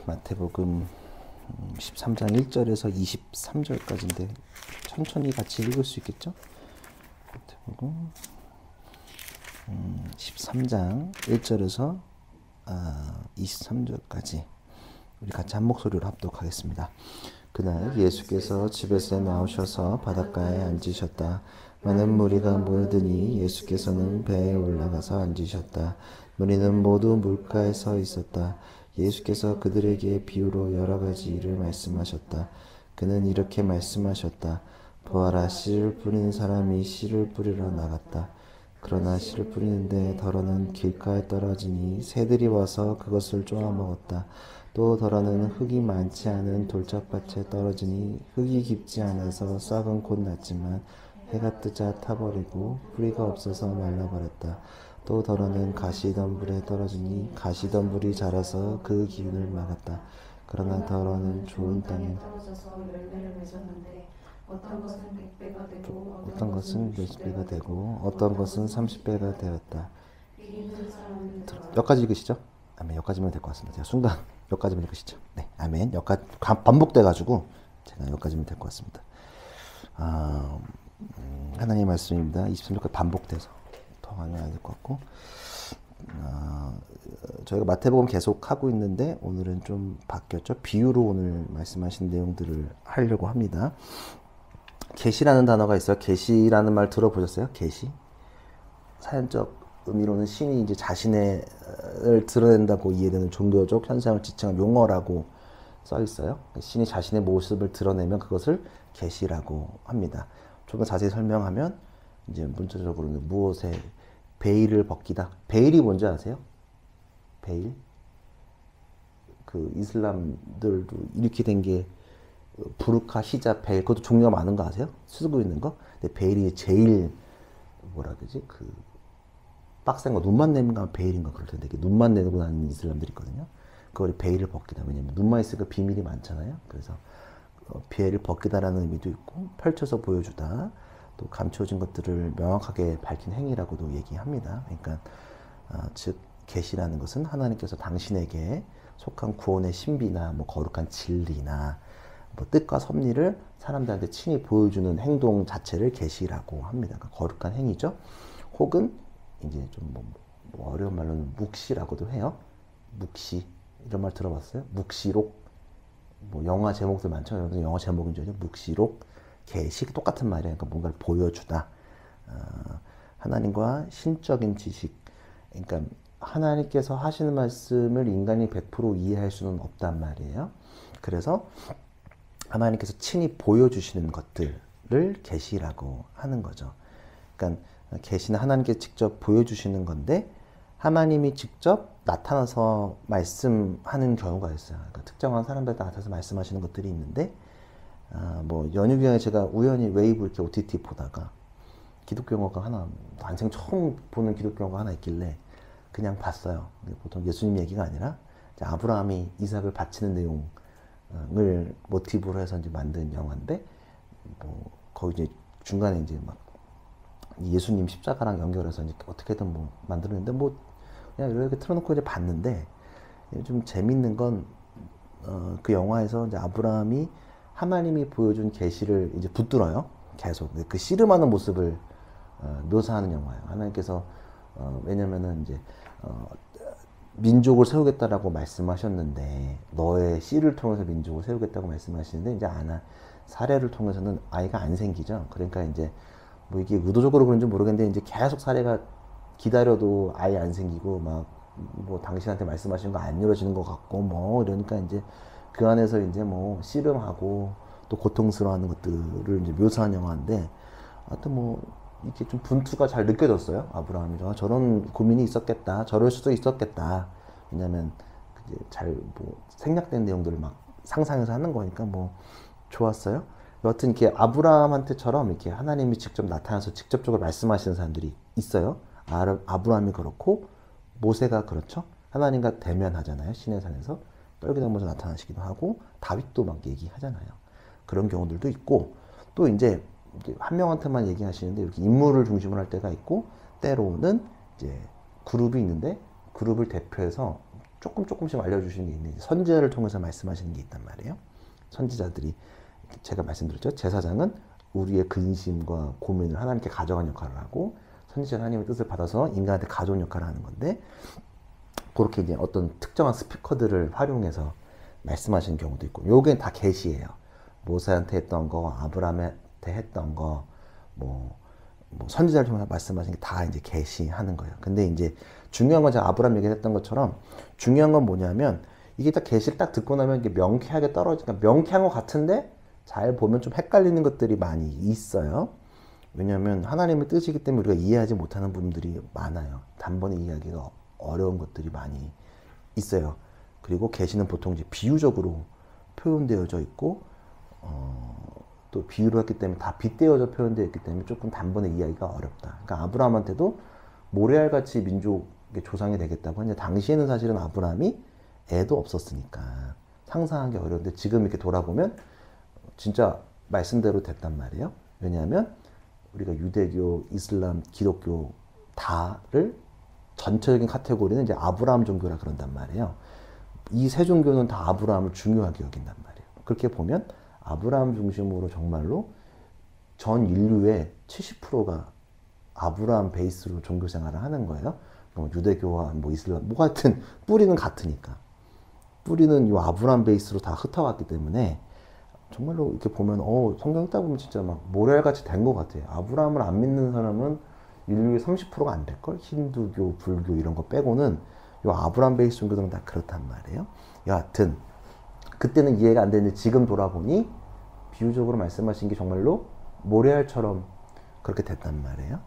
마태복음 13장 1절에서 23절까지인데 천천히 같이 읽을 수 있겠죠? 마태복음 13장 1절에서 23절까지 우리 같이 한 목소리로 합독하겠습니다. 그날 예수께서 집에서 나오셔서 바닷가에 앉으셨다. 많은 무리가 모여드니 예수께서는 배에 올라가서 앉으셨다. 무리는 모두 물가에 서 있었다. 예수께서 그들에게 비유로 여러 가지 일을 말씀하셨다. 그는 이렇게 말씀하셨다. 보아라, 씨를 뿌리는 사람이 씨를 뿌리러 나갔다. 그러나 씨를 뿌리는데 덜어는 길가에 떨어지니 새들이 와서 그것을 쪼아 먹었다. 또 덜어는 흙이 많지 않은 돌짝밭에 떨어지니 흙이 깊지 않아서 싹은 곧 났지만 해가 뜨자 타버리고 뿌리가 없어서 말라버렸다. 또 덜어는 가시덤불에 떨어지니 가시덤불이 자라서 그 기운을 막았다. 그러나 덜어는 좋은 땅에 떨어져서 열매를 맺었는데 어떤 것은 100배가 되고 어떤 것은 몇 배가 되고 어떤 것은 30배가 되었다. 여기까지 읽으시죠? 아멘. 여기까지면 될 것 같습니다. 제가 순간 여기까지면 읽으시죠. 네, 아멘. 여기까지 반복돼가지고 제가 여기까지면 될 것 같습니다. 하나님의 말씀입니다. 23절까지 반복돼서 더 하면 안 될 것 같고 저희가 마태복음 계속 하고 있는데 오늘은 좀 바뀌었죠. 비유로 오늘 말씀하신 내용들을 하려고 합니다. 계시라는 단어가 있어요. 계시라는 말 들어보셨어요? 계시? 사연적 의미로는 신이 이제 자신을 드러낸다고 이해되는 종교적 현상을 지칭한 용어라고 써 있어요. 신이 자신의 모습을 드러내면 그것을 계시라고 합니다. 좀 더 자세히 설명하면 이제 문자적으로는 무엇에 베일을 벗기다. 베일이 뭔지 아세요? 베일? 그 이슬람들도 이렇게 된 게 부르카, 히잡, 베일, 그것도 종류가 많은 거 아세요? 쓰고 있는 거? 근데 베일이 제일 뭐라 그러지? 그 빡센 거, 눈만 내는가 베일인가 그럴 텐데 눈만 내고 다니는 이슬람들이 있거든요. 그걸 베일을 벗기다. 왜냐면 눈만 있으니까 비밀이 많잖아요. 그래서 베일을 벗기다라는 의미도 있고 펼쳐서 보여주다. 또 감춰진 것들을 명확하게 밝힌 행위라고도 얘기합니다. 그러니까 즉 계시라는 것은 하나님께서 당신에게 속한 구원의 신비나 뭐 거룩한 진리나 뭐 뜻과 섭리를 사람들한테 친히 보여주는 행동 자체를 계시라고 합니다. 그러니까 거룩한 행위죠. 혹은 이제 좀 뭐 어려운 말로는 묵시라고도 해요. 묵시 이런 말 들어봤어요? 묵시록 뭐 영화 제목들 많죠. 여러분 영화 제목인 줄 알죠? 묵시록, 계시 똑같은 말이에요. 그러니까 뭔가를 보여주다. 하나님과 신적인 지식. 그러니까 하나님께서 하시는 말씀을 인간이 100% 이해할 수는 없단 말이에요. 그래서 하나님께서 친히 보여주시는 것들을 계시라고 하는 거죠. 그러니까 계시는 하나님께서 직접 보여주시는 건데 하나님이 직접 나타나서 말씀하는 경우가 있어요. 그러니까 특정한 사람들한테 나타나서 말씀하시는 것들이 있는데 뭐 연휴 기간에 제가 우연히 웨이브 이렇게 OTT 보다가 기독교 영화가 하나, 난생 처음 보는 기독교 영화가 하나 있길래 그냥 봤어요. 보통 예수님 얘기가 아니라 아브라함이 이삭을 바치는 내용을 모티브로 해서 이제 만든 영화인데 뭐 거기 이제 중간에 이제 막 예수님 십자가랑 연결해서 이제 어떻게든 뭐 만들었는데 뭐 그냥 이렇게 틀어놓고 이제 봤는데 좀 재밌는 건 그 영화에서 이제 아브라함이 하나님이 보여준 계시를 이제 붙들어요. 계속 그 씨름하는 모습을 묘사하는 영화예요. 하나님께서 왜냐면은 이제 민족을 세우겠다라고 말씀하셨는데 너의 씨를 통해서 민족을 세우겠다고 말씀하시는데 이제 사례를 통해서는 아이가 안 생기죠. 그러니까 이제 뭐 이게 의도적으로 그런지 모르겠는데 이제 계속 사례가 기다려도 아예 안 생기고 막 뭐 당신한테 말씀하시는 거 안 이루어지는 것 같고 뭐 이러니까 이제 그 안에서 이제 뭐 씨름하고 또 고통스러워하는 것들을 이제 묘사한 영화인데 하여튼 뭐 이렇게 좀 분투가 잘 느껴졌어요. 아브라함이 저런 고민이 있었겠다, 저럴 수도 있었겠다. 왜냐면 잘 뭐 생략된 내용들을 막 상상해서 하는 거니까 뭐 좋았어요. 여하튼 이렇게 아브라함한테처럼 이렇게 하나님이 직접 나타나서 직접적으로 말씀하시는 사람들이 있어요. 아브라함이 그렇고 모세가 그렇죠. 하나님과 대면하잖아요. 시내산에서 떨기나무에서 나타나시기도 하고 다윗도 막 얘기하잖아요. 그런 경우들도 있고 또 이제 한 명한테만 얘기하시는데 이렇게 인물을 중심으로 할 때가 있고 때로는 이제 그룹이 있는데 그룹을 대표해서 조금씩 알려주시는 게 있는데 선지자를 통해서 말씀하시는 게 있단 말이에요. 선지자들이 제가 말씀드렸죠. 제사장은 우리의 근심과 고민을 하나님께 가져간 역할을 하고 선지자는 하나님의 뜻을 받아서 인간한테 가져온 역할을 하는 건데 그렇게 이제 어떤 특정한 스피커들을 활용해서 말씀하시는 경우도 있고 요게 다 계시예요. 모세한테 했던 거, 아브라함한테 했던 거, 뭐 선지자를 통해서 말씀하신 게 다 이제 계시하는 거예요. 근데 이제 중요한 건 제가 아브라함 얘기했던 것처럼 중요한 건 뭐냐면 이게 딱 계시를 딱 듣고 나면 이게 명쾌하게 떨어지니까 명쾌한 것 같은데 잘 보면 좀 헷갈리는 것들이 많이 있어요. 왜냐하면 하나님의 뜻이기 때문에 우리가 이해하지 못하는 부분들이 많아요. 단번에 이해하기가 어려운 것들이 많이 있어요. 그리고 계시는 보통 이제 비유적으로 표현되어져 있고 또 비유로 했기 때문에 다 빗대어져 표현되어 있기 때문에 조금 단번에 이해하기가 어렵다. 그러니까 아브라함한테도 모래알같이 민족의 조상이 되겠다고 하는데 당시에는 사실은 아브라함이 애도 없었으니까 상상하기 어려운데 지금 이렇게 돌아보면 진짜 말씀대로 됐단 말이에요. 왜냐하면 우리가 유대교, 이슬람, 기독교 다를 전체적인 카테고리는 이제 아브라함 종교라 그런단 말이에요. 이 세 종교는 다 아브라함을 중요하게 여긴단 말이에요. 그렇게 보면 아브라함 중심으로 정말로 전 인류의 70%가 아브라함 베이스로 종교 생활을 하는 거예요. 뭐 유대교와 뭐 이슬람, 뭐 같은 뿌리는 같으니까. 뿌리는 이 아브라함 베이스로 다 흩어갔기 때문에 정말로 이렇게 보면 성경 읽다 보면 진짜 막 모래알같이 된 것 같아요. 아브라함을 안 믿는 사람은 인류의 30%가 안 될걸? 힌두교, 불교 이런 거 빼고는 이 아브라함 베이스 종교들은 다 그렇단 말이에요. 여하튼 그때는 이해가 안 되는데 지금 돌아보니 비유적으로 말씀하신 게 정말로 모래알처럼 그렇게 됐단 말이에요.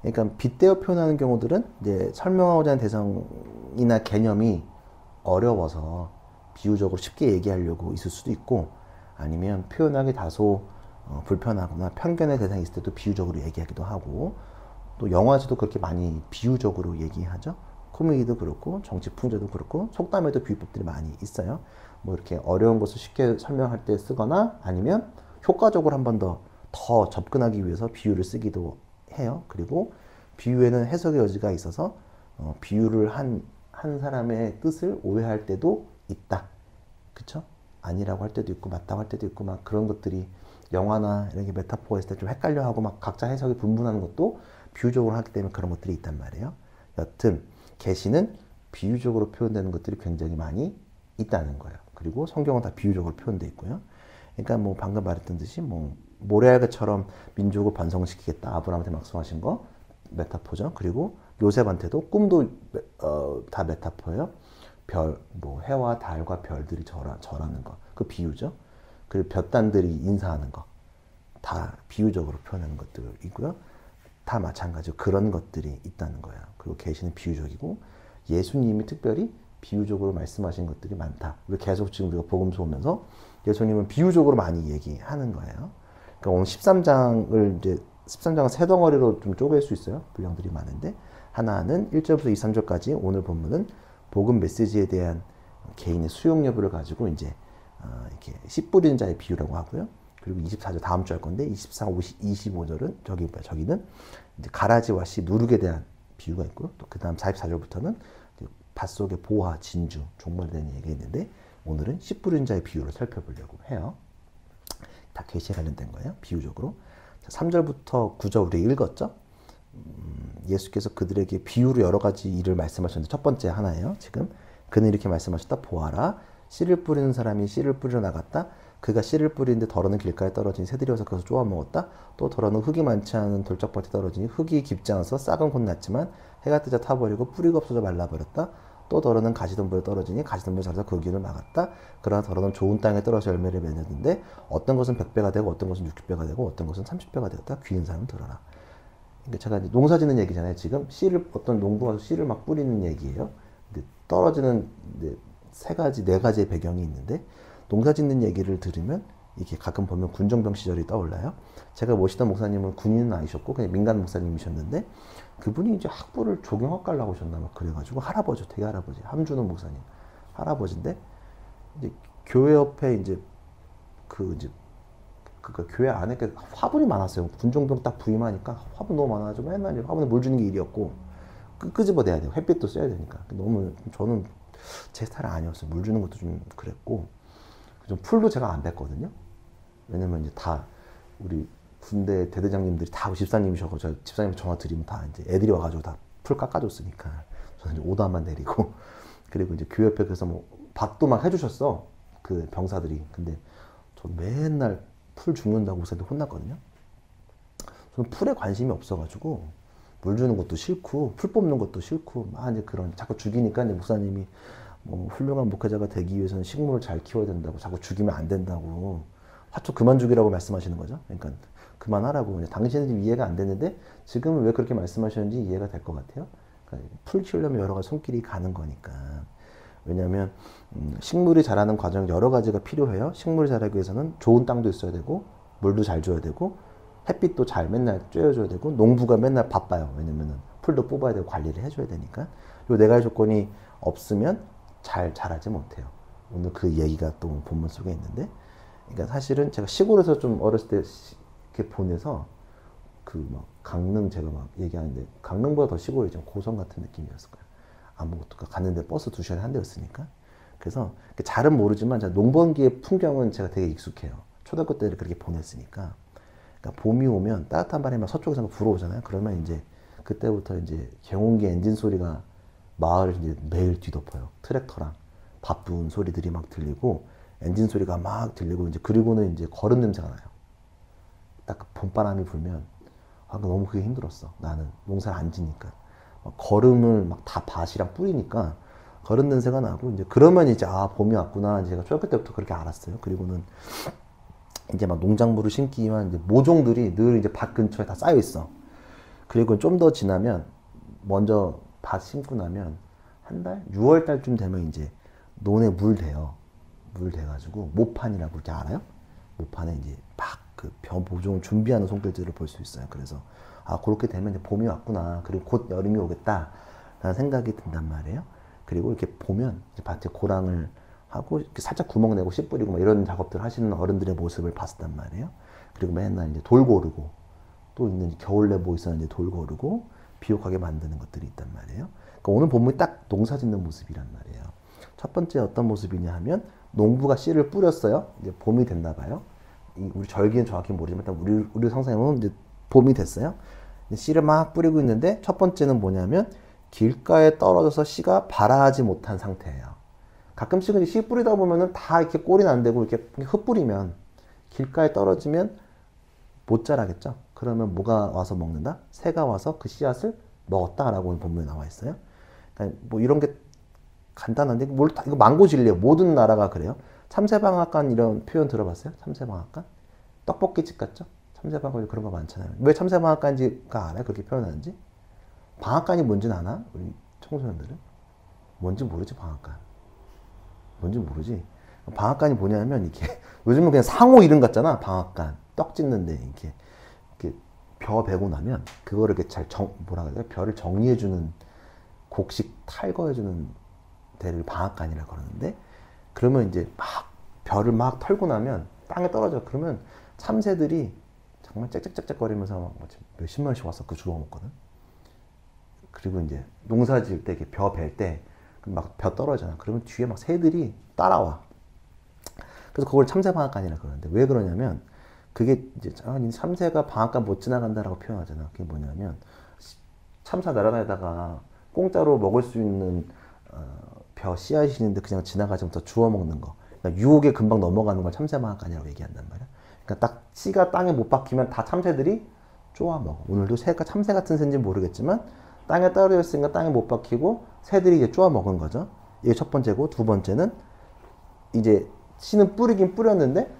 그러니까 빗대어 표현하는 경우들은 이제 설명하고자 하는 대상이나 개념이 어려워서 비유적으로 쉽게 얘기하려고 있을 수도 있고 아니면 표현하기 다소 불편하거나 편견의 대상이 있을 때도 비유적으로 얘기하기도 하고 또 영화에서도 그렇게 많이 비유적으로 얘기하죠. 코미디도 그렇고 정치 풍자도 그렇고 속담에도 비유법들이 많이 있어요. 뭐 이렇게 어려운 것을 쉽게 설명할 때 쓰거나 아니면 효과적으로 한 번 더 접근하기 위해서 비유를 쓰기도 해요. 그리고 비유에는 해석의 여지가 있어서 비유를 한 사람의 뜻을 오해할 때도 있다. 그쵸? 아니라고 할 때도 있고 맞다고 할 때도 있고 막 그런 것들이 영화나 이런 게 메타포가 있을 때 좀 헷갈려하고 막 각자 해석이 분분하는 것도 비유적으로 하기 때문에 그런 것들이 있단 말이에요. 여튼 계시는 비유적으로 표현되는 것들이 굉장히 많이 있다는 거예요. 그리고 성경은 다 비유적으로 표현되어 있고요. 그러니까 뭐 방금 말했던 듯이 뭐 모래알처럼 민족을 번성시키겠다. 아브라함한테 말씀하신 거 메타포죠. 그리고 요셉한테도 꿈도 다 메타포예요. 뭐 해와 달과 별들이 절하는 거, 그 비유죠. 그리고 볕단들이 인사하는 거, 다 비유적으로 표현하는 것들이고요. 다 마찬가지로 그런 것들이 있다는 거예요. 그리고 계시는 비유적이고 예수님이 특별히 비유적으로 말씀하신 것들이 많다. 우리 계속 지금 우리가 복음서 오면서 예수님은 비유적으로 많이 얘기하는 거예요. 그러니까 오늘 13장은 세 덩어리로 좀 쪼갤 수 있어요. 분량들이 많은데 하나는 1절부터 2, 3절까지 오늘 본문은 복음 메시지에 대한 개인의 수용 여부를 가지고 이제 이렇게 씨 뿌리는 자의 비유라고 하고요. 그리고 24절 다음 주 할 건데 24, 50, 25절은 저기는 이제 가라지와 씨 누룩에 대한 비유가 있고요. 또 그 다음 44절부터는 밭속의 보화, 진주, 종말에 대한 얘기가 있는데 오늘은 씨 뿌리는 자의 비유를 살펴보려고 해요. 다 계시에 관련된 거예요. 비유적으로. 3절부터 9절 우리 읽었죠? 예수께서 그들에게 비유로 여러 가지 일을 말씀하셨는데 첫 번째 하나예요. 지금 그는 이렇게 말씀하셨다. 보아라. 씨를 뿌리는 사람이 씨를 뿌리러 나갔다. 그가 씨를 뿌리는데 덜어는 길가에 떨어진 새들이 와서 그것을 쪼아 먹었다. 또 덜어는 흙이 많지 않은 돌짝밭에 떨어지니 흙이 깊지 않아서 싹은 곧 났지만 해가 뜨자 타버리고 뿌리가 없어져 말라버렸다. 또 덜어는 가시덤불에 떨어지니 가시덤불 자라서 그 기운을 막았다. 그러나 덜어는 좋은 땅에 떨어져 열매를 맺었는데 어떤 것은 100배가 되고 어떤 것은 60배가 되고 어떤 것은 30배가 되었다. 귀인 사람은 들어라. 그러니까 제가 이제 농사 짓는 얘기잖아요. 지금 어떤 농부가 씨를 막 뿌리는 얘기예요. 근데 떨어지는 세 가지, 네 가지의 배경이 있는데 농사 짓는 얘기를 들으면 이게 가끔 보면 군정병 시절이 떠올라요. 제가 모시던 목사님은 군인은 아니셨고 그냥 민간 목사님이셨는데 그분이 이제 학부를 조경학과를 나오셨나 막 그래가지고 할아버지, 되게 할아버지, 함준호 목사님 할아버지인데 이제 교회 옆에 이제 그러니까 교회 안에 화분이 많았어요. 군정병 딱 부임하니까 화분 너무 많아가지고 맨날 이제 화분에 물 주는 게 일이었고 끄집어내야 돼요. 햇빛도 쐬야 되니까. 너무 저는 제 스타일은 아니었어요. 물 주는 것도 좀 그랬고, 좀 풀도 제가 안 뺐거든요. 왜냐면 이제 다 우리 군대 대대장님들이 다 집사님이셔서 저 집사님 전화 드리면 다 이제 애들이 와가지고 다 풀 깎아줬으니까 저는 이제 오다만 내리고 그리고 이제 교회 옆에 그래서 뭐 밥도 막 해주셨어 그 병사들이. 근데 저 맨날 풀 죽는다고 목사한테 혼났거든요. 저는 풀에 관심이 없어가지고 물 주는 것도 싫고 풀 뽑는 것도 싫고 막 이제 그런 자꾸 죽이니까 이제 목사님이 뭐 훌륭한 목회자가 되기 위해서는 식물을 잘 키워야 된다고 자꾸 죽이면 안 된다고 화초 그만 죽이라고 말씀하시는 거죠. 그러니까 그만하라고. 당신은 지금 이해가 안 됐는데 지금은 왜 그렇게 말씀하셨는지 이해가 될 것 같아요. 그러니까 풀 키우려면 여러 가지 손길이 가는 거니까. 왜냐하면 식물이 자라는 과정 여러 가지가 필요해요. 식물이 자라기 위해서는 좋은 땅도 있어야 되고 물도 잘 줘야 되고 햇빛도 잘 맨날 쬐어줘야 되고 농부가 맨날 바빠요. 왜냐면은 풀도 뽑아야 되고 관리를 해줘야 되니까. 요 네 가지 조건이 없으면 잘 자라지 못해요. 오늘 그 얘기가 또 본문 속에 있는데, 그러니까 사실은 제가 시골에서 좀 어렸을 때 이렇게 보내서 그 막 강릉 제가 막 얘기하는데 강릉보다 더 시골이 좀 고성 같은 느낌이었을 거예요. 아무것도 갔는데 버스 2시간에 한 대였으니까. 그래서 잘은 모르지만 제가 농번기의 풍경은 제가 되게 익숙해요. 초등학교 때를 그렇게 보냈으니까. 그러니까 봄이 오면 따뜻한 바람이 서쪽에서 불어오잖아요. 그러면 이제 그때부터 이제 경운기 엔진 소리가 마을을 이제 매일 뒤덮어요. 트랙터랑 바쁜 소리들이 막 들리고 엔진 소리가 막 들리고 이제 그리고는 이제 거름 냄새가 나요. 딱 그 봄바람이 불면 너무 그게 힘들었어. 나는 농사를 안 지니까 거름을 막 다 밭이랑 뿌리니까 거름 냄새가 나고 이제 그러면 이제 봄이 왔구나. 제가 초등학교 때부터 그렇게 알았어요. 그리고는 이제 막 농작물을 심기 위한 이제 모종들이 늘 이제 밭 근처에 다 쌓여 있어. 그리고 좀 더 지나면 먼저 밭 심고 나면 한 달? 6월 달쯤 되면 이제 논에 물 대요. 물 대가지고 모판이라고 이렇게 알아요? 모판에 이제 막 그 벼 모종을 준비하는 손길들을 볼 수 있어요. 그래서 그렇게 되면 이제 봄이 왔구나. 그리고 곧 여름이 오겠다라는 생각이 든단 말이에요. 그리고 이렇게 보면 이제 밭에 고랑을 하고 이렇게 살짝 구멍 내고 씨 뿌리고 막 이런 작업들 하시는 어른들의 모습을 봤단 말이에요. 그리고 맨날 이제 돌 고르고 또 있는 겨울내 뭐 있었는지 돌 고르고 비옥하게 만드는 것들이 있단 말이에요. 그러니까 오늘 본문이 딱 농사 짓는 모습이란 말이에요. 첫 번째 어떤 모습이냐 하면 농부가 씨를 뿌렸어요. 이제 봄이 됐나 봐요. 우리 절기는 정확히 모르지만 일단 우리 상상해보면 이제 봄이 됐어요. 씨를 막 뿌리고 있는데 첫 번째는 뭐냐면 길가에 떨어져서 씨가 발아하지 못한 상태예요. 가끔씩은 씨 뿌리다 보면은 다 이렇게 꼴이 안 되고 이렇게 흩뿌리면 길가에 떨어지면 못 자라겠죠. 그러면 뭐가 와서 먹는다? 새가 와서 그 씨앗을 먹었다라고 본문에 나와 있어요. 그러니까 뭐 이런 게 간단한데 이거 망고진리예요. 모든 나라가 그래요. 참새방앗간 이런 표현 들어봤어요? 참새방앗간? 떡볶이집 같죠? 참새방앗간 그런 거 많잖아요. 왜 참새방앗간인지가 알아요? 그렇게 표현하는지? 방앗간이 뭔지는 아나? 우리 청소년들은? 뭔지 모르지 방앗간. 뭔지 모르지. 방앗간이 뭐냐면 이렇게 요즘은 그냥 상호 이름 같잖아. 방앗간 떡 짓는데 이렇게 벼 베고 나면 그거를 이렇게 뭐라 그래야 돼? 벼를 정리해주는 곡식 탈거해주는 데를 방앗간이라 그러는데 그러면 이제 막 벼를 막 털고 나면 땅에 떨어져. 그러면 참새들이 정말 짹짹짹짹거리면서 막 몇십만 원씩 와서 그거 주워 먹거든. 그리고 이제 농사 지을 때 벼 벨 때 막 벼 떨어지잖아. 그러면 뒤에 막 새들이 따라와. 그래서 그걸 참새방앗간이라 그러는데 왜 그러냐면 그게 이제 참새가 방앗간 못 지나간다라고 표현하잖아. 그게 뭐냐면 참새 날아다니다가 공짜로 먹을 수 있는 벼 씨앗이 있는데 그냥 지나가지면서 주워 먹는 거. 그러니까 유혹에 금방 넘어가는 걸 참새방앗간이라고 얘기한단 말이야. 그러니까 딱 씨가 땅에 못 박히면 다 참새들이 쪼아 먹어. 오늘도 새가 참새 같은 새인지 모르겠지만 땅에 떨어져 있으니까 땅에 못 박히고 새들이 이제 쪼아 먹은 거죠. 이게 첫 번째고 두 번째는 이제 씨는 뿌리긴 뿌렸는데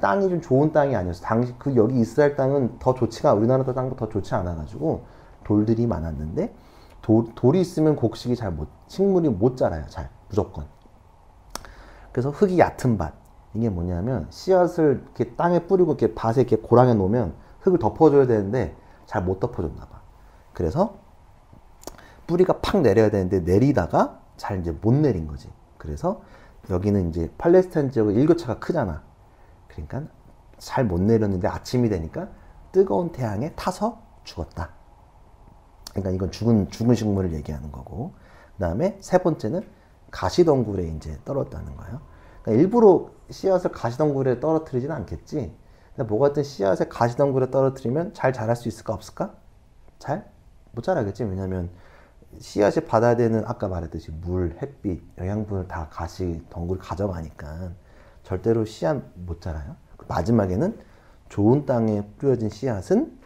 땅이 좀 좋은 땅이 아니었어. 당시 여기 이스라엘 땅은 더 좋지가 우리나라 땅보다 더 좋지 않아가지고 돌들이 많았는데 돌이 있으면 곡식이 식물이 못 자라요. 잘 무조건. 그래서 흙이 얕은 밭. 이게 뭐냐면 씨앗을 이렇게 땅에 뿌리고 이렇게 밭에 이렇게 고랑해 놓으면 흙을 덮어줘야 되는데 잘 못 덮어줬나 봐. 그래서 뿌리가 팍 내려야 되는데 내리다가 잘 이제 못 내린 거지. 그래서 여기는 이제 팔레스타인 지역의 일교차가 크잖아. 그러니까 잘 못 내렸는데 아침이 되니까 뜨거운 태양에 타서 죽었다. 그러니까 이건 죽은 식물을 얘기하는 거고. 그 다음에 세 번째는 가시덩굴에 이제 떨었다는 거예요. 그러니까 일부러 씨앗을 가시덩굴에 떨어뜨리지는 않겠지. 근데 뭐 같은 씨앗을 가시덩굴에 떨어뜨리면 잘 자랄 수 있을까 없을까? 잘 못 자라겠지. 왜냐면 씨앗이 받아야 되는 아까 말했듯이 물, 햇빛, 영양분을 다 가시덩굴이 가져가니까 절대로 씨앗 못 자라요. 마지막에는 좋은 땅에 뿌려진 씨앗은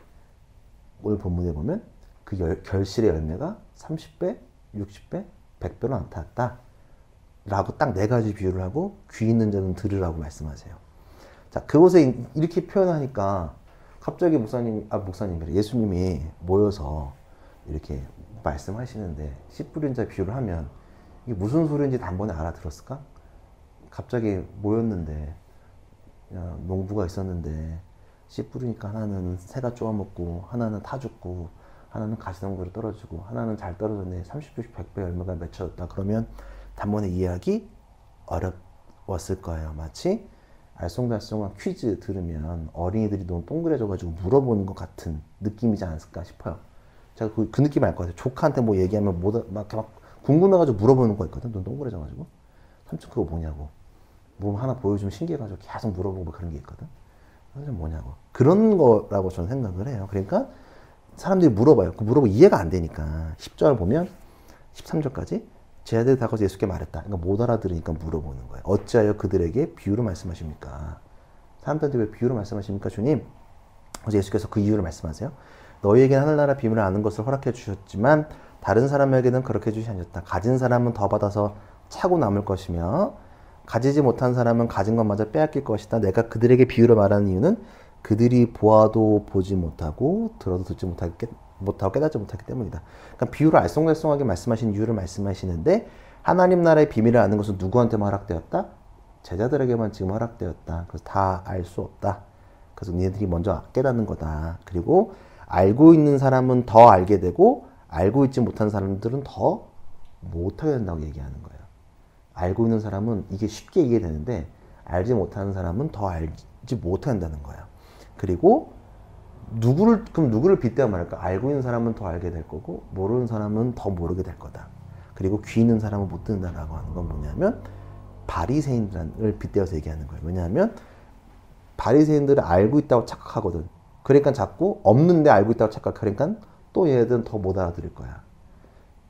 오늘 본문에 보면 그 결실의 열매가 30배, 60배, 100배로 나타났다. 라고 딱 네 가지 비유를 하고 귀 있는 자는 들으라고 말씀하세요. 자, 그곳에 이렇게 표현하니까 갑자기 목사님이래. 예수님이 모여서 이렇게 말씀하시는데 씨 뿌린 자 비유를 하면 이게 무슨 소리인지 단번에 알아들었을까? 갑자기 모였는데 농부가 있었는데 씨 뿌리니까 하나는 새가 쪼아먹고 하나는 타 죽고 하나는 가시덩굴에 떨어지고 하나는 잘 떨어졌네 30배씩 100배 열매가 맺혀졌다. 그러면 단번에 이해하기 어려웠을 거예요. 마치 알쏭달쏭한 퀴즈 들으면 어린이들이 너무 동그래져가지고 물어보는 것 같은 느낌이지 않을까 싶어요. 제가 그 느낌 알 것 같아요. 조카한테 뭐 얘기하면 막 궁금해가지고 물어보는 거 있거든. 눈 동그래져가지고 삼촌 그거 뭐냐고 뭐 하나 보여주면 신기해가지고 계속 물어보고 뭐 그런 게 있거든. 그래서 뭐냐고 그런 거라고 저는 생각을 해요. 그러니까 사람들이 물어봐요. 그 물어보고 이해가 안 되니까 10절 보면 13절까지 제 아들이 다가서 예수께 말했다. 그러니까 못 알아들으니까 물어보는 거예요. 어찌하여 그들에게 비유로 말씀하십니까? 사람들한테 왜 비유로 말씀하십니까, 주님? 그래서 예수께서 그 이유를 말씀하세요. 너희에게는 하늘나라 비밀을 아는 것을 허락해 주셨지만 다른 사람에게는 그렇게 해주시 아니었다. 가진 사람은 더 받아서 차고 남을 것이며 가지지 못한 사람은 가진 것마저 빼앗길 것이다. 내가 그들에게 비유로 말하는 이유는 그들이 보아도 보지 못하고 들어도 듣지 못하고 깨닫지 못하기 때문이다. 그러니까 비유를 알쏭달쏭하게 말씀하신 이유를 말씀하시는데 하나님 나라의 비밀을 아는 것은 누구한테만 허락되었다? 제자들에게만 지금 허락되었다. 그래서 다 알 수 없다. 그래서 니네들이 먼저 깨닫는 거다. 그리고 알고 있는 사람은 더 알게 되고 알고 있지 못한 사람들은 더 못하게 된다고 얘기하는 거예요. 알고 있는 사람은 이게 쉽게 이해되는데 알지 못하는 사람은 더 알지 못한다는 거예요. 그리고 그럼 누구를 빗대어 말할까? 알고 있는 사람은 더 알게 될 거고 모르는 사람은 더 모르게 될 거다. 그리고 귀 있는 사람은 못 듣는다라고 하는 건 뭐냐면 바리새인들을 빗대어서 얘기하는 거예요. 왜냐하면 바리새인들은 알고 있다고 착각하거든. 그러니까 자꾸 없는데 알고 있다고 착각하니까 그러니까 또 얘네들은 더 못 알아들을 거야.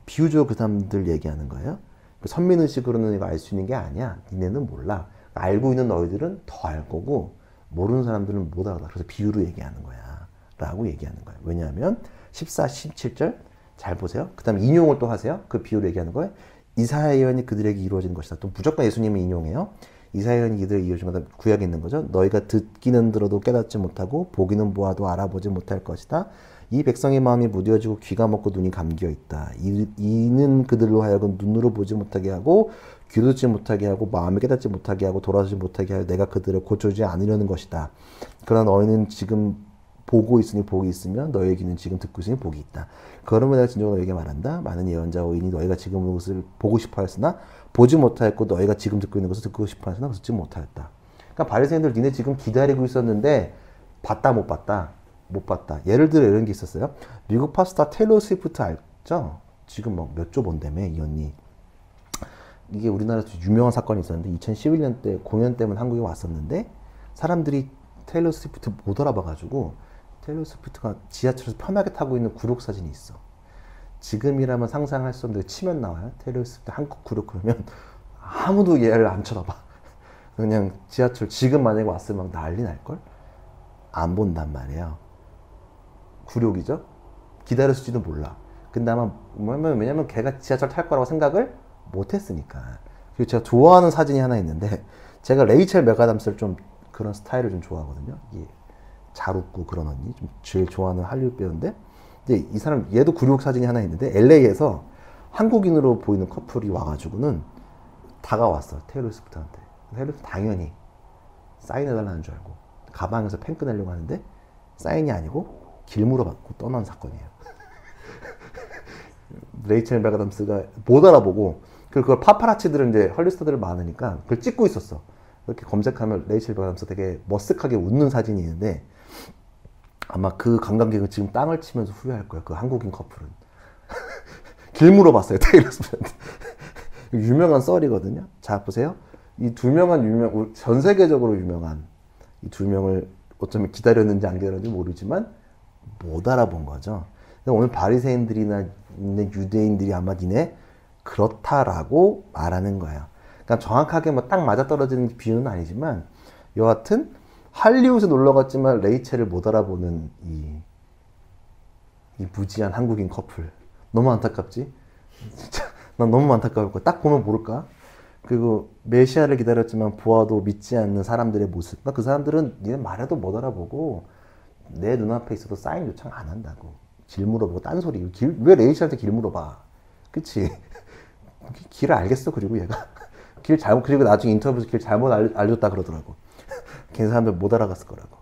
비유적으로 그 사람들 얘기하는 거예요. 선민의식으로는 이거 알 수 있는 게 아니야. 니네는 몰라. 알고 있는 너희들은 더 알 거고 모르는 사람들은 못 알아들어. 그래서 비유로 얘기하는 거야. 라고 얘기하는 거예요. 왜냐하면 14, 17절 잘 보세요. 그 다음에 인용을 또 하세요. 그 비유로 얘기하는 거예요. 이사야 예언이 그들에게 이루어진 것이다. 또 무조건 예수님이 인용해요. 이사야 예언이 이들에게 이루어진 것이다. 구약에 있는 거죠. 너희가 듣기는 들어도 깨닫지 못하고 보기는 보아도 알아보지 못할 것이다. 이 백성의 마음이 무뎌지고 귀가 먹고 눈이 감겨 있다. 이는 그들로 하여금 눈으로 보지 못하게 하고 귀도 듣지 못하게 하고 마음을 깨닫지 못하게 하고 돌아서지 못하게 하여 내가 그들을 고쳐주지 않으려는 것이다. 그러나 너희는 지금 보고 있으니 복이 있으며 너희의 귀는 지금 듣고 있으니 복이 있다. 그러면 내가 진정으로 너희에게 말한다. 많은 예언자와 의인이 너희가 지금 보는 것을 보고 싶어 하였으나 보지 못하였고 너희가 지금 듣고 있는 것을 듣고 싶어 하였으나 듣지 못하였다. 그러니까 바리새인들 니네 지금 기다리고 있었는데 봤다 못 봤다. 못 봤다. 예를 들어 이런 게 있었어요. 미국 팝스타 테일러 스위프트 알죠? 지금 뭐 몇 조 번다며 이 언니. 이게 우리나라에서 유명한 사건이 있었는데 2011년 때 공연 때문에 한국에 왔었는데 사람들이 테일러 스위프트 못 알아봐가지고 테일러 스위프트가 지하철에서 편하게 타고 있는 구록 사진이 있어. 지금이라면 상상할 수 없는데 치면 나와요. 테일러 스위프트 한국 구록 그러면 아무도 얘를 안 쳐다봐. 그냥 지하철 지금 만약에 왔으면 막 난리 날걸? 안 본단 말이에요. 굴욕이죠. 기다렸을지도 몰라. 근데 아마 왜냐면 걔가 지하철 탈 거라고 생각을 못했으니까. 그리고 제가 좋아하는 사진이 하나 있는데 제가 레이첼 맥아담스를 좀 그런 스타일을 좀 좋아하거든요. 잘 웃고 그런 언니 좀 제일 좋아하는 할리우드 배우인데 이제 이 사람 얘도 굴욕 사진이 하나 있는데 LA에서 한국인으로 보이는 커플이 와가지고는 다가왔어 테일러 스위프트한테. 테일러 스위프트 당연히 사인해달라는 줄 알고 가방에서 펜 꺼내려고 하는데 사인이 아니고 길 물어받고 떠난 사건이에요. 레이첼 맥아담스가 못 알아보고 그걸 파파라치들은 이제 헐리스타들 많으니까 그걸 찍고 있었어. 이렇게 검색하면 레이첼 맥아담스 되게 머쓱하게 웃는 사진이 있는데 아마 그 관광객은 지금 땅을 치면서 후회할 거예요. 그 한국인 커플은. 길 물어봤어요. 테일러 스위프트한테. 유명한 썰이거든요. 자, 보세요. 이 두 명한 전 세계적으로 유명한 이 두 명을 어쩌면 기다렸는지 안 기다렸는지 모르지만 못 알아본 거죠. 오늘 바리새인들이나 유대인들이 아마 니네 그렇다라고 말하는 거예요. 그러니까 정확하게 뭐 딱 맞아떨어지는 비유는 아니지만 여하튼 할리우드에 놀러 갔지만 레이첼을 못 알아보는 이 무지한 한국인 커플. 너무 안타깝지? 진짜 난 너무 안타까울 거야. 딱 보면 모를까? 그리고 메시아를 기다렸지만 보아도 믿지 않는 사람들의 모습. 그러니까 그 사람들은 니네 말해도 못 알아보고 내 눈앞에 있어도 사인 요청 안 한다고. 길 물어보고 딴소리. 왜 레이첼한테 길 물어봐? 그치? 길을 알겠어. 그리고 얘가 길 잘못, 그리고 나중에 인터뷰에서 길 잘못 알려줬다 그러더라고. 걔 사람들 못 알아갔을 거라고.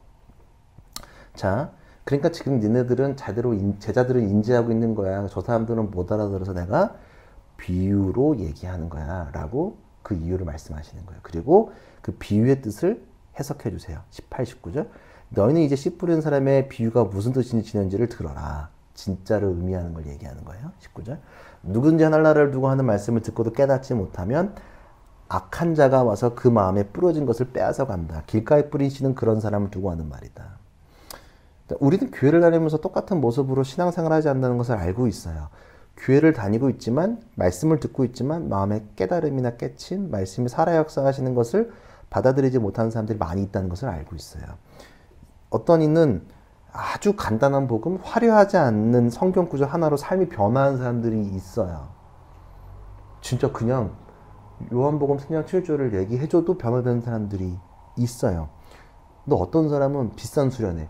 자, 그러니까 지금 니네들은 제자들은 인지하고 있는 거야. 저 사람들은 못 알아들어서 내가 비유로 얘기하는 거야. 라고 그 이유를 말씀하시는 거예요. 그리고 그 비유의 뜻을 해석해 주세요. 18, 19절. 너희는 이제 씨 뿌리는 사람의 비유가 무슨 뜻인지를 들어라. 진짜를 의미하는 걸 얘기하는 거예요. 19절. 누군지 하늘나라를 두고 하는 말씀을 듣고도 깨닫지 못하면 악한 자가 와서 그 마음에 뿌려진 것을 빼앗아 간다. 길가에 뿌리시는 그런 사람을 두고 하는 말이다. 우리는 교회를 다니면서 똑같은 모습으로 신앙생활을 하지 않는다는 것을 알고 있어요. 교회를 다니고 있지만 말씀을 듣고 있지만 마음에 깨달음이나 깨침, 말씀이 살아 역사하시는 것을 받아들이지 못하는 사람들이 많이 있다는 것을 알고 있어요. 어떤 이는 아주 간단한 복음, 화려하지 않는 성경 구절 하나로 삶이 변화한 사람들이 있어요. 진짜 그냥 요한복음 3장 7절을 얘기해줘도 변화되는 사람들이 있어요. 근데 어떤 사람은 비싼 수련회,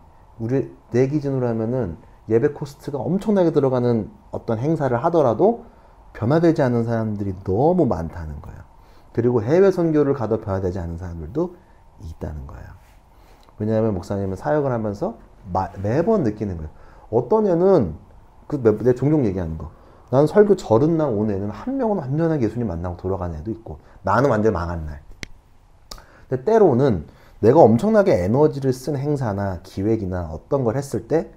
내 기준으로 하면은 예배 코스트가 엄청나게 들어가는 어떤 행사를 하더라도 변화되지 않는 사람들이 너무 많다는 거예요. 그리고 해외 선교를 가도 변화되지 않는 사람들도 있다는 거예요. 왜냐하면 목사님은 사역을 하면서 매번 느끼는 거예요. 어떤 애는 내가 종종 얘기하는 거. 나는 설교 절은 날 온 애는 한 명은 완전하게 예수님 만나고 돌아가는 애도 있고 나는 완전 망한 날. 근데 때로는 내가 엄청나게 에너지를 쓴 행사나 기획이나 어떤 걸 했을 때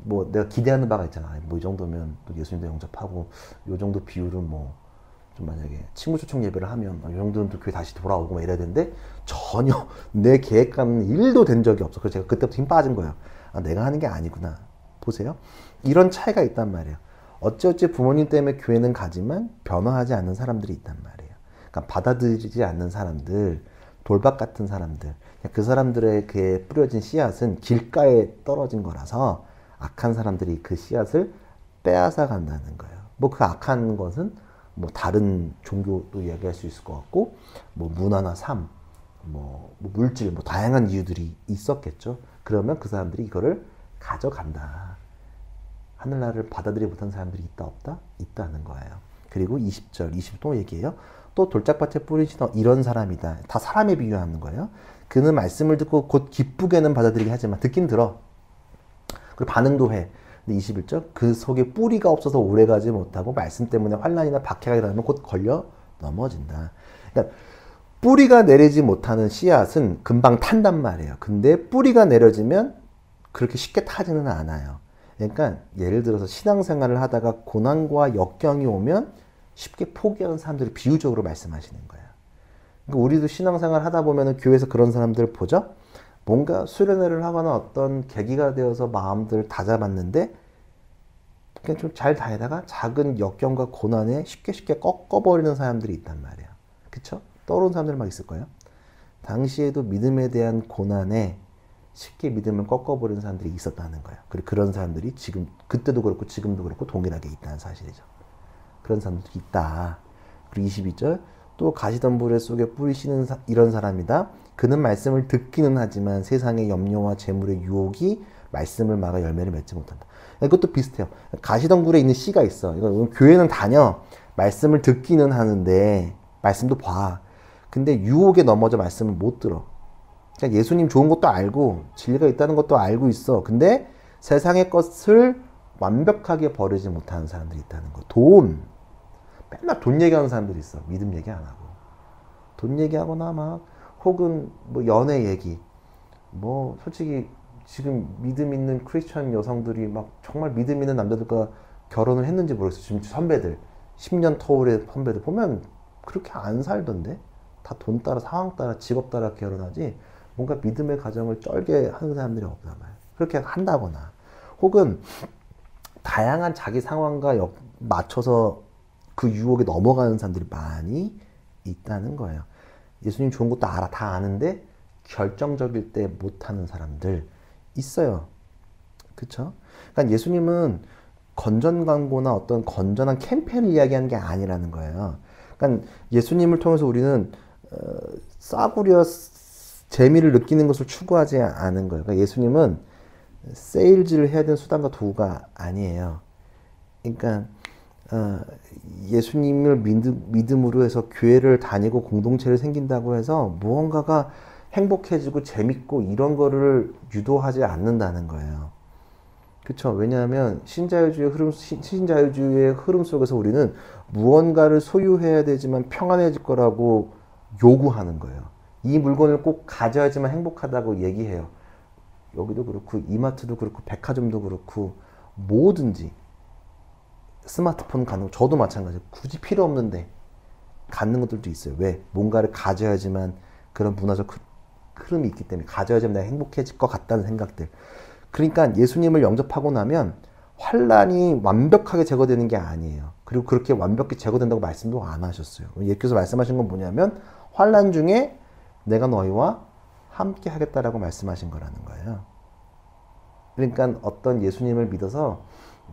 뭐 내가 기대하는 바가 있잖아. 뭐 이 정도면 또 예수님도 영접하고 요 정도 비율은 뭐 좀 만약에 친구 초청 예배를 하면 이 정도는 또 교회 다시 돌아오고 막 이래야 되는데 전혀 내 계획과는 1도 된 적이 없어. 그래서 제가 그때부터 힘 빠진 거예요. 아, 내가 하는 게 아니구나. 보세요. 이런 차이가 있단 말이에요. 어찌어찌 부모님 때문에 교회는 가지만 변화하지 않는 사람들이 있단 말이에요. 그러니까 받아들이지 않는 사람들, 돌박 같은 사람들, 그 사람들에게 뿌려진 씨앗은 길가에 떨어진 거라서 악한 사람들이 그 씨앗을 빼앗아 간다는 거예요. 뭐 그 악한 것은 뭐 다른 종교도 이야기할 수 있을 것 같고, 뭐 문화나 삶, 뭐 물질, 뭐 다양한 이유들이 있었겠죠. 그러면 그 사람들이 이거를 가져간다. 하늘나라를 받아들이지 못한 사람들이 있다 없다? 있다는 거예요. 그리고 20절, 20절 또 얘기해요. 또 돌짝밭에 뿌리신 이런 사람이다. 다 사람에 비유하는 거예요. 그는 말씀을 듣고 곧 기쁘게는 받아들이게 하지만 듣긴 들어. 그리고 반응도 해. 근데 21절 그 속에 뿌리가 없어서 오래가지 못하고 말씀 때문에 환난이나 박해가 일어나면 곧 걸려 넘어진다. 그러니까 뿌리가 내리지 못하는 씨앗은 금방 탄단 말이에요. 근데 뿌리가 내려지면 그렇게 쉽게 타지는 않아요. 그러니까 예를 들어서 신앙생활을 하다가 고난과 역경이 오면 쉽게 포기하는 사람들을 비유적으로 말씀하시는 거예요. 그러니까 우리도 신앙생활 하다 보면 교회에서 그런 사람들 보죠? 뭔가 수련회를 하거나 어떤 계기가 되어서 마음들을 다잡았는데 그냥 좀 잘 다니다가 작은 역경과 고난에 쉽게 꺾어버리는 사람들이 있단 말이에요. 그쵸? 떠오르는 사람들 막 있을 거예요. 당시에도 믿음에 대한 고난에 쉽게 믿음을 꺾어버리는 사람들이 있었다는 거예요. 그리고 그런 사람들이 그때도 그렇고 지금도 그렇고 동일하게 있다는 사실이죠. 그런 사람들이 있다. 그리고 22절 또 가시던 불에 속에 뿌리시는 이런 사람이다. 그는 말씀을 듣기는 하지만 세상의 염려와 재물의 유혹이 말씀을 막아 열매를 맺지 못한다. 이것도 비슷해요. 가시덩굴에 있는 씨가 있어. 이거 교회는 다녀. 말씀을 듣기는 하는데 말씀도 봐. 근데 유혹에 넘어져 말씀을 못 들어. 그러니까 예수님 좋은 것도 알고 진리가 있다는 것도 알고 있어. 근데 세상의 것을 완벽하게 버리지 못하는 사람들이 있다는 거. 맨날 돈 얘기하는 사람들이 있어. 믿음 얘기 안 하고. 돈 얘기하거나 막 혹은 뭐 연애 얘기. 뭐 솔직히 지금 믿음 있는 크리스천 여성들이 막 정말 믿음 있는 남자들과 결혼을 했는지 모르겠어. 지금 선배들 10년 터울의 선배들 보면 그렇게 안 살던데? 다 돈 따라, 상황 따라, 직업 따라 결혼하지, 뭔가 믿음의 가정을 쩔게 하는 사람들이 없단 말이에요. 그렇게 한다거나, 혹은 다양한 자기 상황과 맞춰서 그 유혹에 넘어가는 사람들이 많이 있다는 거예요. 예수님 좋은 것도 알아, 다 아는데 결정적일 때 못하는 사람들 있어요. 그쵸? 그러니까 예수님은 건전 광고나 어떤 건전한 캠페인을 이야기하는 게 아니라는 거예요. 그러니까 예수님을 통해서 우리는 싸구려 재미를 느끼는 것을 추구하지 않은 거예요. 그러니까 예수님은 세일즈를 해야 되는 수단과 도구가 아니에요. 그러니까 예수님을 믿음으로 해서 교회를 다니고 공동체를 생긴다고 해서 무언가가 행복해지고 재밌고 이런 거를 유도하지 않는다는 거예요. 그렇죠? 왜냐하면 신자유주의의 흐름 속에서 우리는 무언가를 소유해야 되지만 평안해질 거라고 요구하는 거예요. 이 물건을 꼭 가져야지만 행복하다고 얘기해요. 여기도 그렇고 이마트도 그렇고 백화점도 그렇고 뭐든지 스마트폰 갖는 거 저도 마찬가지예요. 굳이 필요 없는데 갖는 것들도 있어요. 왜? 뭔가를 가져야지만 그런 문화적 흐름이 있기 때문에 가져야지만 내가 행복해질 것 같다는 생각들. 그러니까 예수님을 영접하고 나면 환란이 완벽하게 제거되는 게 아니에요. 그리고 그렇게 완벽히 제거된다고 말씀도 안 하셨어요. 예수께서 말씀하신 건 뭐냐면 환란 중에 내가 너희와 함께 하겠다라고 말씀하신 거라는 거예요. 그러니까 어떤 예수님을 믿어서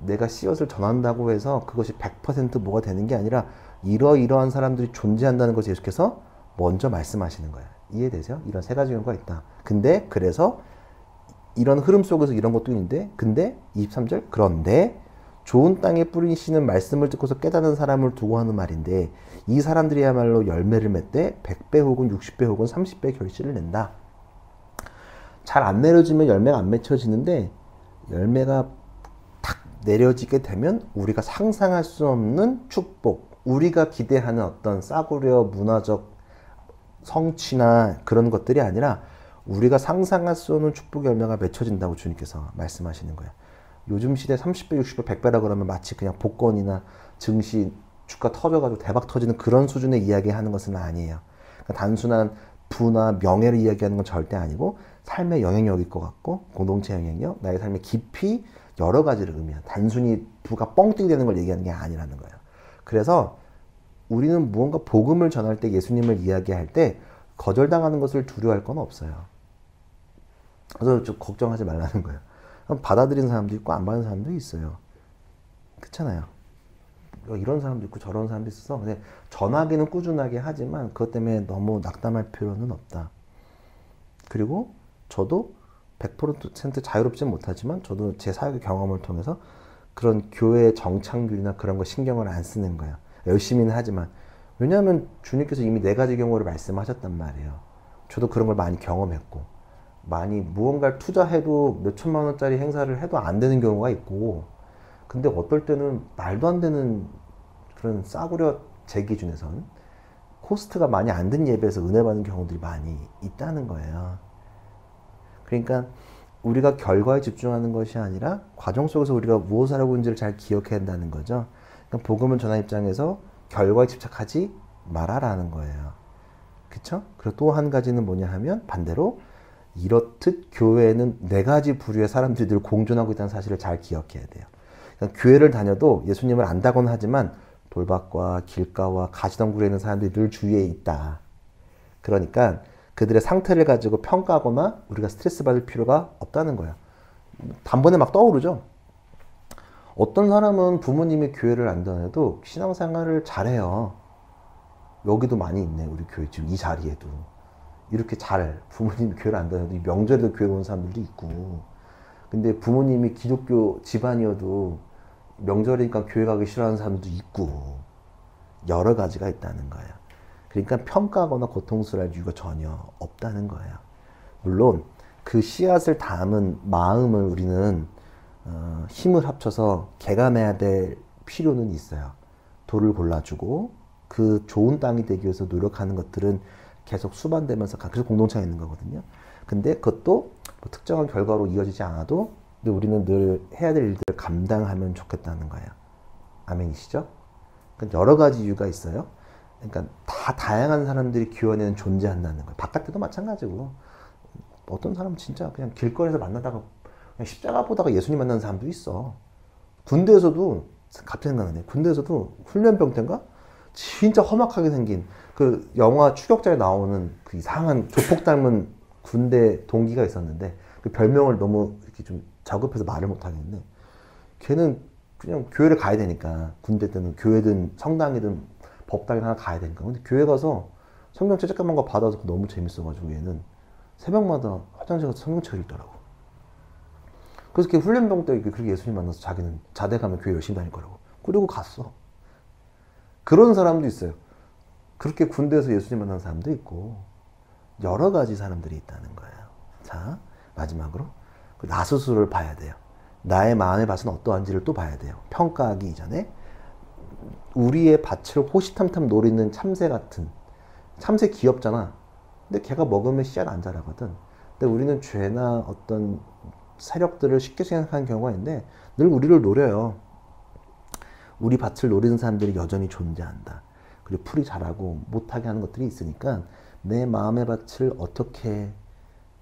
내가 씨앗을 전한다고 해서 그것이 100% 뭐가 되는 게 아니라 이러이러한 사람들이 존재한다는 것을 예수께서 먼저 말씀하시는 거예요. 이해되죠? 이런 세 가지 경우가 있다. 근데 그래서 이런 흐름 속에서 이런 것도 있는데, 근데 23절 그런데 좋은 땅에 뿌리시는 말씀을 듣고서 깨닫는 사람을 두고 하는 말인데 이 사람들이야말로 열매를 맺되 100배 혹은 60배 혹은 30배 결실을 낸다. 잘 안 내려지면 열매가 안 맺혀지는데 열매가 탁 내려지게 되면 우리가 상상할 수 없는 축복, 우리가 기대하는 어떤 싸구려 문화적 성취나 그런 것들이 아니라 우리가 상상할 수 없는 축복 열매가 맺혀진다고 주님께서 말씀하시는 거예요. 요즘 시대 30배, 60배, 100배라 그러면 마치 그냥 복권이나 증시 주가 터져가지고 대박 터지는 그런 수준의 이야기하는 것은 아니에요. 그러니까 단순한 부나 명예를 이야기하는 건 절대 아니고 삶의 영향력일 것 같고 공동체 영향력, 나의 삶의 깊이 여러 가지를 의미해요. 단순히 부가 뻥 뛰게 되는 걸 얘기하는 게 아니라는 거예요. 그래서 우리는 무언가 복음을 전할 때 예수님을 이야기할 때 거절당하는 것을 두려워할 건 없어요. 그래서 좀 걱정하지 말라는 거예요. 받아들이는 사람도 있고 안 받는 사람도 있어요. 그렇잖아요. 이런 사람도 있고 저런 사람도 있어서 근데 전하기는 꾸준하게 하지만 그것 때문에 너무 낙담할 필요는 없다. 그리고 저도 100% 자유롭지는 못하지만 저도 제 사역의 경험을 통해서 그런 교회 정착률이나 그런 거 신경을 안 쓰는 거예요. 열심히는 하지만 왜냐하면 주님께서 이미 4가지 경우를 말씀하셨단 말이에요. 저도 그런 걸 많이 경험했고 많이 무언가를 투자해도 몇 천만 원짜리 행사를 해도 안 되는 경우가 있고 근데 어떨 때는 말도 안 되는 그런 싸구려 제 기준에선 코스트가 많이 안 든 예배에서 은혜 받는 경우들이 많이 있다는 거예요. 그러니까 우리가 결과에 집중하는 것이 아니라 과정 속에서 우리가 무엇을 하고 있는지를 잘 기억해야 한다는 거죠. 그러니까 복음을 전한 입장에서 결과에 집착하지 말아라는 거예요. 그쵸? 그리고 또 한 가지는 뭐냐 하면 반대로 이렇듯 교회에는 4가지 부류의 사람들이 늘 공존하고 있다는 사실을 잘 기억해야 돼요. 그러니까 교회를 다녀도 예수님을 안다고는 하지만 돌밭과 길가와 가시덤굴에 있는 사람들이 늘 주위에 있다. 그러니까 그들의 상태를 가지고 평가하거나 우리가 스트레스 받을 필요가 없다는 거예요. 단번에 막 떠오르죠. 어떤 사람은 부모님이 교회를 안 다녀도 신앙생활을 잘해요. 여기도 많이 있네. 우리 교회 지금 이 자리에도. 이렇게 잘 부모님이 교회를 안 다녀도 명절에도 교회 오는 사람들도 있고 근데 부모님이 기독교 집안이어도 명절이니까 교회 가기 싫어하는 사람도 있고 여러 가지가 있다는 거예요. 그러니까 평가하거나 고통스러울 이유가 전혀 없다는 거예요. 물론 그 씨앗을 담은 마음을 우리는 힘을 합쳐서 개간해야 될 필요는 있어요. 돌을 골라주고 그 좋은 땅이 되기 위해서 노력하는 것들은 계속 수반되면서 그래서 공동체가 있는 거거든요. 근데 그것도 뭐 특정한 결과로 이어지지 않아도 근데 우리는 늘 해야 될 일들을 감당하면 좋겠다는 거예요. 아멘이시죠? 그러니까 여러 가지 이유가 있어요. 그러니까 다 다양한 사람들이 교회 안에는 존재한다는 거예요. 바깥에도 마찬가지고 어떤 사람은 진짜 그냥 길거리에서 만나다가 그냥 십자가 보다가 예수님 만나는 사람도 있어. 군대에서도 갑자기 생각나네. 군대에서도 훈련병 때인가 진짜 험악하게 생긴 그 영화 추격자에 나오는 그 이상한 조폭 닮은 군대 동기가 있었는데 그 별명을 너무 이렇게 좀 저급해서 말을 못 하겠는데 걔는 그냥 교회를 가야 되니까 군대 때는 교회든 성당이든 법당이든 하나 가야 되니까 근데 교회 가서 성경책 잠깐만 거 받아서 너무 재밌어가지고 얘는 새벽마다 화장실 가서 성경책을 읽더라고. 그래서 걔 훈련병 때 그렇게 예수님 만나서 자기는 자대 가면 교회 열심히 다닐 거라고. 그리고 갔어. 그런 사람도 있어요. 그렇게 군대에서 예수님 만난 사람도 있고 여러 가지 사람들이 있다는 거예요. 자, 마지막으로 나 스스로를 봐야 돼요. 나의 마음의 밭은 어떠한지를 또 봐야 돼요. 평가하기 이전에 우리의 밭을 호시탐탐 노리는 참새 같은 참새 귀엽잖아. 근데 걔가 먹으면 씨앗 안 자라거든. 근데 우리는 죄나 어떤 세력들을 쉽게 생각하는 경우가 있는데 늘 우리를 노려요. 우리 밭을 노리는 사람들이 여전히 존재한다. 그리고 풀이 자라고 못하게 하는 것들이 있으니까 내 마음의 밭을 어떻게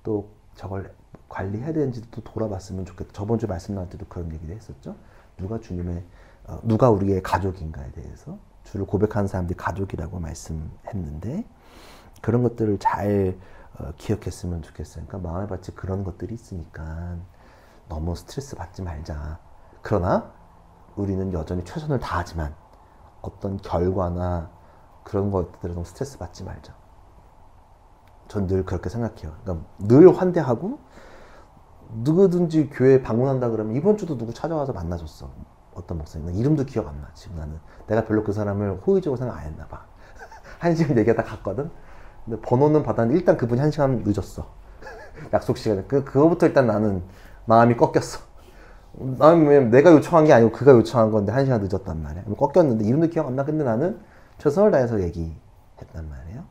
또 저걸 관리해야 되는지도 또 돌아봤으면 좋겠다. 저번 주 말씀 나올 때도 그런 얘기를 했었죠. 누가 우리의 가족인가에 대해서 주를 고백하는 사람들이 가족이라고 말씀했는데 그런 것들을 잘 기억했으면 좋겠어요. 그러니까 마음의 밭에 그런 것들이 있으니까 너무 스트레스 받지 말자. 그러나 우리는 여전히 최선을 다하지만 어떤 결과나 그런 것들에 너무 스트레스 받지 말자. 전 늘 그렇게 생각해요. 그러니까 늘 환대하고 누구든지 교회 방문한다 그러면 이번 주도 누구 찾아와서 만나줬어. 어떤 목사님. 이름도 기억 안 나. 지금 나는. 내가 별로 그 사람을 호의적으로 생각 안 했나 봐. 1시간 얘기하다 갔거든. 근데 번호는 받았는데 일단 그분이 1시간 늦었어. 약속 시간에. 그거부터 일단 나는 마음이 꺾였어. 나는 내가 요청한 게 아니고 그가 요청한 건데 1시간 늦었단 말이야. 꺾였는데 이름도 기억 안 나. 근데 나는 최선을 다해서 얘기했단 말이에요.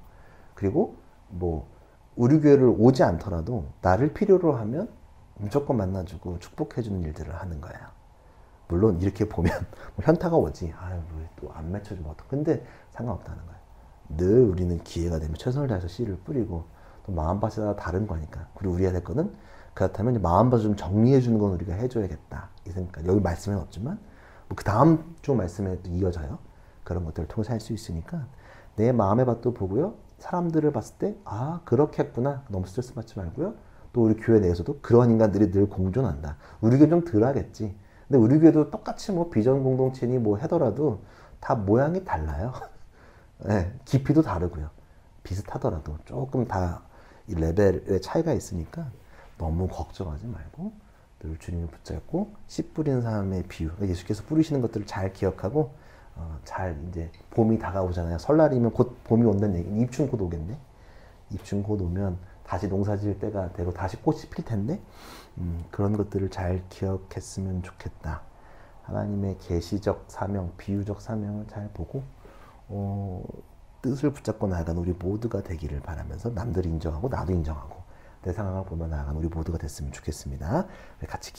그리고 뭐 우리 교회를 오지 않더라도 나를 필요로 하면 무조건 만나주고 축복해주는 일들을 하는 거예요. 물론 이렇게 보면 뭐 현타가 오지. 아유 또 안 맺혀주면 어떡해. 근데 상관없다는 거예요. 늘 우리는 기회가 되면 최선을 다해서 씨를 뿌리고 또 마음밭에 따라 다른 거니까. 그리고 우리가 될 거는 그렇다면 이제 마음밭을 좀 정리해주는 건 우리가 해줘야겠다. 이 생각. 여기 말씀에는 없지만 뭐 그 다음 주 말씀에 또 이어져요. 그런 것들을 통해서 할 수 있으니까 내 마음의 밭도 보고요. 사람들을 봤을 때 아 그렇게 했구나. 너무 스트레스 받지 말고요. 또 우리 교회 내에서도 그런 인간들이 늘 공존한다. 우리 교회 좀 덜 하겠지. 근데 우리 교회도 똑같이 뭐 비전 공동체니 뭐 하더라도 다 모양이 달라요. 네, 깊이도 다르고요. 비슷하더라도 조금 다 이 레벨의 차이가 있으니까 너무 걱정하지 말고 늘 주님을 붙잡고 씨 뿌리는 사람의 비유. 예수께서 뿌리시는 것들을 잘 기억하고 잘 이제 봄이 다가오잖아요. 설날이면 곧 봄이 온다는 얘기. 입춘 곧 오겠네. 입춘 곧 오면 다시 농사 지을 때가 되고 다시 꽃이 필 텐데 그런 것들을 잘 기억했으면 좋겠다. 하나님의 계시적 사명, 비유적 사명을 잘 보고 뜻을 붙잡고 나아간 우리 모두가 되기를 바라면서 남들이 인정하고 나도 인정하고 내 상황을 보며 나아간 우리 모두가 됐으면 좋겠습니다. 같이